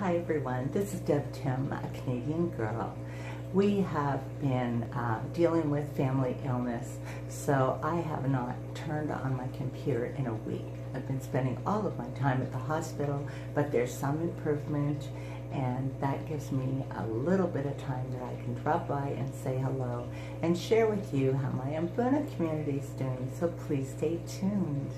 Hi everyone, this is Deb Tim, a Canadian girl. We have been dealing with family illness, so I have not turned on my computer in a week. I've been spending all of my time at the hospital, but there's some improvement, and that gives me a little bit of time that I can drop by and say hello and share with you how my Mbuna community is doing, so please stay tuned.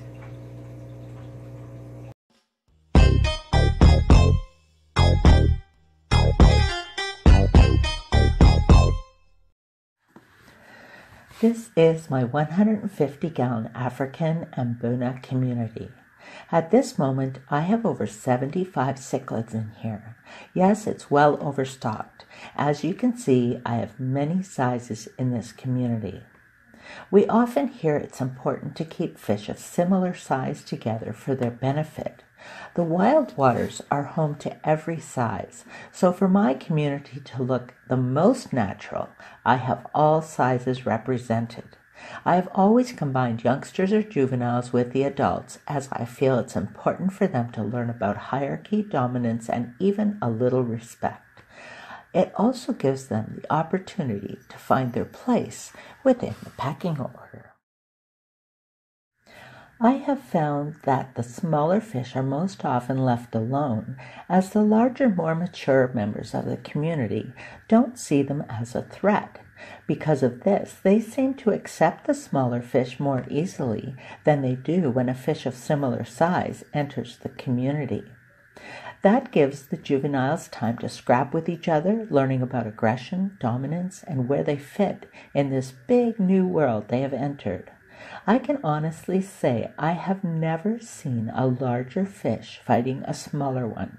This is my 150-gallon African Mbuna community. At this moment, I have over 75 cichlids in here. Yes, it's well overstocked. As you can see, I have many sizes in this community. We often hear it's important to keep fish of similar size together for their benefit. The wild waters are home to every size, so for my community to look the most natural, I have all sizes represented. I have always combined youngsters or juveniles with the adults, as I feel it's important for them to learn about hierarchy, dominance, and even a little respect. It also gives them the opportunity to find their place within the pecking order. I have found that the smaller fish are most often left alone, as the larger, more mature members of the community don't see them as a threat. Because of this, they seem to accept the smaller fish more easily than they do when a fish of similar size enters the community. That gives the juveniles time to scrap with each other, learning about aggression, dominance, and where they fit in this big new world they have entered. I can honestly say I have never seen a larger fish fighting a smaller one.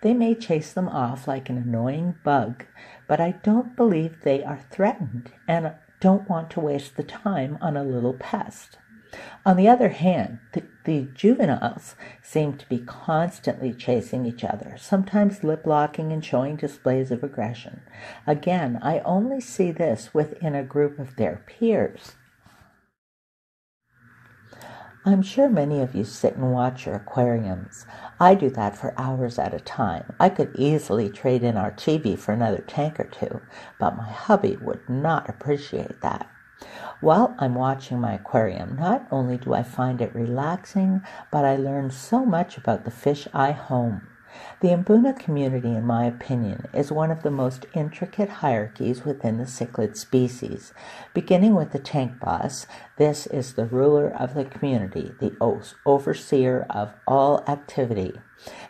They may chase them off like an annoying bug, but I don't believe they are threatened and don't want to waste the time on a little pest. On the other hand, the juveniles seem to be constantly chasing each other, sometimes lip-locking and showing displays of aggression. Again, I only see this within a group of their peers. I'm sure many of you sit and watch your aquariums. I do that for hours at a time. I could easily trade in our chibi for another tank or two, but my hubby would not appreciate that. While I'm watching my aquarium, not only do I find it relaxing, but I learn so much about the fish I home. The Mbuna community, in my opinion, is one of the most intricate hierarchies within the cichlid species. Beginning with the tank boss, this is the ruler of the community, the overseer of all activity.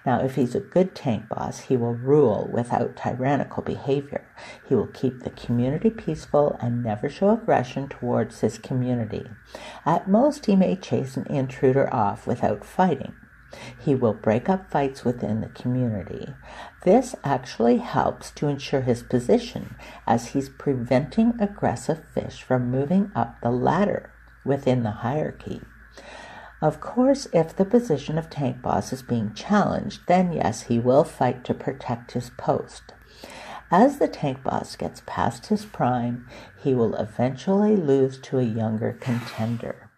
Now, if he's a good tank boss, he will rule without tyrannical behavior. He will keep the community peaceful and never show aggression towards his community. At most, he may chase an intruder off without fighting. He will break up fights within the community. This actually helps to ensure his position, as he's preventing aggressive fish from moving up the ladder within the hierarchy. Of course, if the position of tank boss is being challenged, then yes, he will fight to protect his post. As the tank boss gets past his prime, he will eventually lose to a younger contender.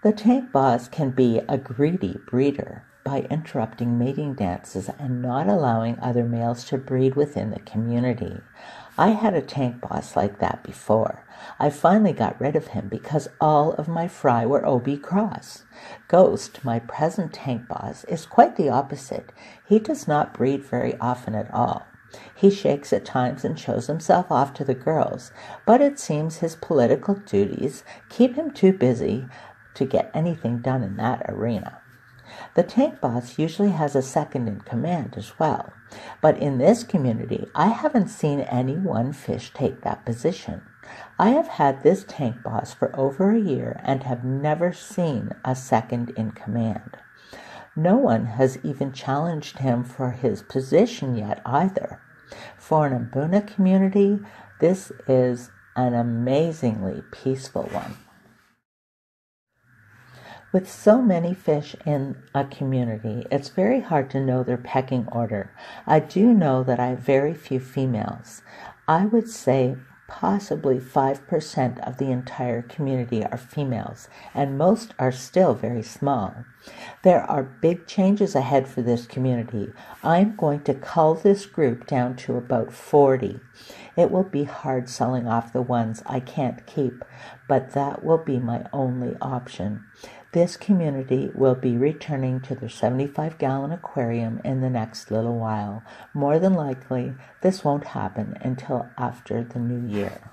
The tank boss can be a greedy breeder by interrupting mating dances and not allowing other males to breed within the community. I had a tank boss like that before. I finally got rid of him because all of my fry were OB cross. Ghost, my present tank boss, is quite the opposite. He does not breed very often at all. He shakes at times and shows himself off to the girls, but it seems his political duties keep him too busy to get anything done in that arena. The tank boss usually has a second in command as well, but in this community, I haven't seen any one fish take that position. I have had this tank boss for over a year and have never seen a second in command. No one has even challenged him for his position yet either. For an Mbuna community, this is an amazingly peaceful one. With so many fish in a community, it's very hard to know their pecking order. I do know that I have very few females. I would say Possibly 5% of the entire community are females, and most are still very small. There are big changes ahead for this community. I'm going to cull this group down to about 40. It will be hard selling off the ones I can't keep, but that will be my only option. This community will be returning to their 75-gallon aquarium in the next little while. More than likely, this won't happen until after the new year.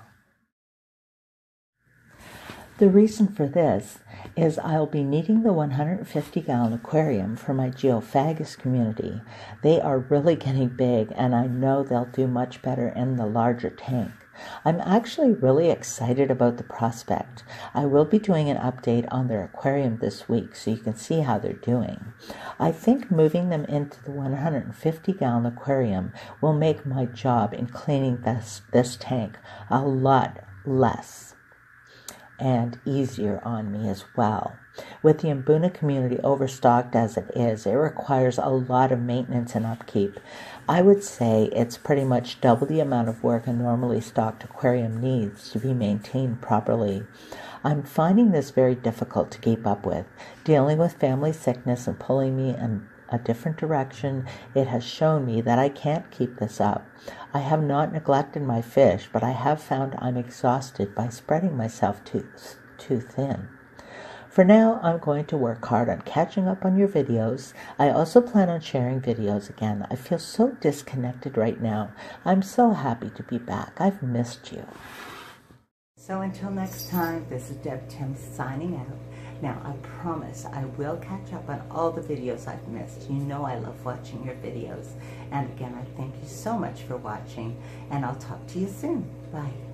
The reason for this is I'll be needing the 150-gallon aquarium for my geophagus community. They are really getting big, and I know they'll do much better in the larger tank. I'm actually really excited about the prospect. I will be doing an update on their aquarium this week so you can see how they're doing. I think moving them into the 150-gallon aquarium will make my job in cleaning this tank a lot less and easier on me as well. With the Mbuna community overstocked as it is, it requires a lot of maintenance and upkeep. I would say it's pretty much double the amount of work a normally stocked aquarium needs to be maintained properly. I'm finding this very difficult to keep up with. Dealing with family sickness and pulling me in a different direction, it has shown me that I can't keep this up. I have not neglected my fish, but I have found I'm exhausted by spreading myself too thin. For now, I'm going to work hard on catching up on your videos. I also plan on sharing videos again. I feel so disconnected right now. I'm so happy to be back. I've missed you. So until next time, this is Deb Tim signing out. Now, I promise I will catch up on all the videos I've missed. You know I love watching your videos. And again, I thank you so much for watching, and I'll talk to you soon. Bye.